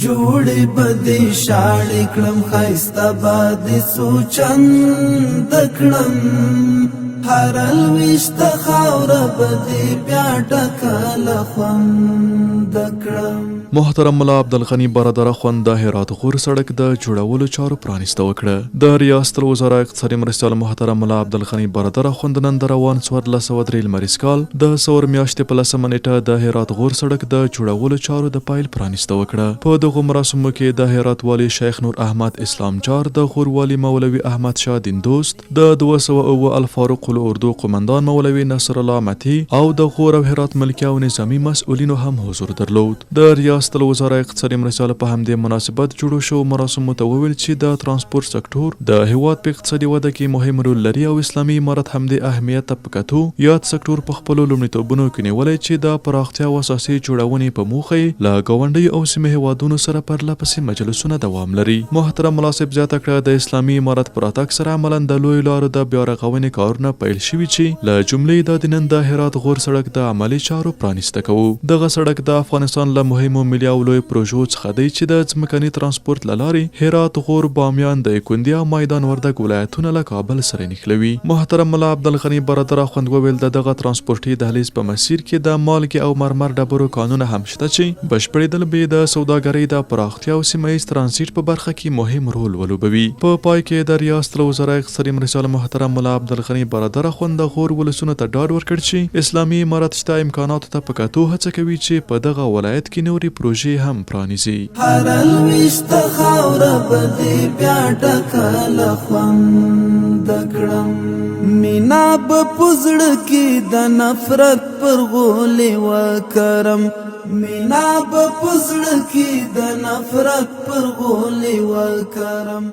جوړې بدې شاړې کړم ښایسته بادې سوچند کړم هر الویشته خاوره بدې بیا ټکله خوند کړم. محترم ملا عبدالغني برادر اخوند د هرات غور سړک د جوړولو چارو پرانیسته وکړه. د ریاست الوزرا اقتصادي مرستیال محترم ملا عبدالغني برادر اخوند نن د روان 1403 لمریز کال د سور میاشتې په 10مه نیټه د هرات غور سړک د جوړولو چارو د پایل پرانیسته وکړه. په دغه مراسمو کې د هرات والی شیخ نور احمد اسلام جار، د غور والی مولوي احمد شاه دین دوست، د 200 الفاروق الاردو قومندان مولوي نصر الله متی او د غور او هرات ملکي او نظامی مسؤلینو هم حضور درلود. د ریاست الوزرا اقتصادي مرستیال په همدې مناسبت جوړو شو مراسمو ته وویل چې د ترانسپورت سکتور د هیواد په اقتصادي وده کې مهم رول لري او اسلامي امارت همدې اهمیت ته په کتو یاد سکتور په خپلو لومړیتوبونو کې نیولی چې د پراختیا او اساسي جوړونې په موخه یې له ګاونډیو او سیمه هیوادونو سره پرله پسې مجلسونه دوام لري. محترم مناسب زیاته کړه د اسلامي امارت پر راتګ سره عملاً د لویو لارو د بیا رغونې کارونه پیل شوي چې له جملې د نن د هرات غور سړک د عملي چارو پرانیسته کوو. دغه سړک د افغانستان له مهمو ملي او لوی پروژو څخه دی چې د ځمکني ترانسپورت له لارې هرات، غور، بامیان، د کندیا، میدان وردګ ولایتونه له کابل سره نښلوي. محترم ملا عبدالغني برادر اخوند وویل د دغه ترانسپورتي دهلیز په مسیر کې د مالګې او مرمر ډبرو کانونه هم شته چې بشپړېدل به د سوداګرۍ د پراختیا او سیمه ییز ترانزیت په برخه کې مهم رول ولوبوي. په پای کې د ریاست الوزرا اقتصادي مرستیال محترم ملا عبدالغني برادر اخوند د غور ولسونو ته ډاډ ورکړ چې اسلامي امارت شته امکاناتو ته په کتو هڅه کوي چې په دغه ولایت کې نورې پروژې هم پرانیزي. هر الویشته خاوره بدې بیا ټکله خوند کړم مینا به په زړه کې د نفرت پر غولې وکرم مینا به په زړه کې د نفرت پر غولې وکرم.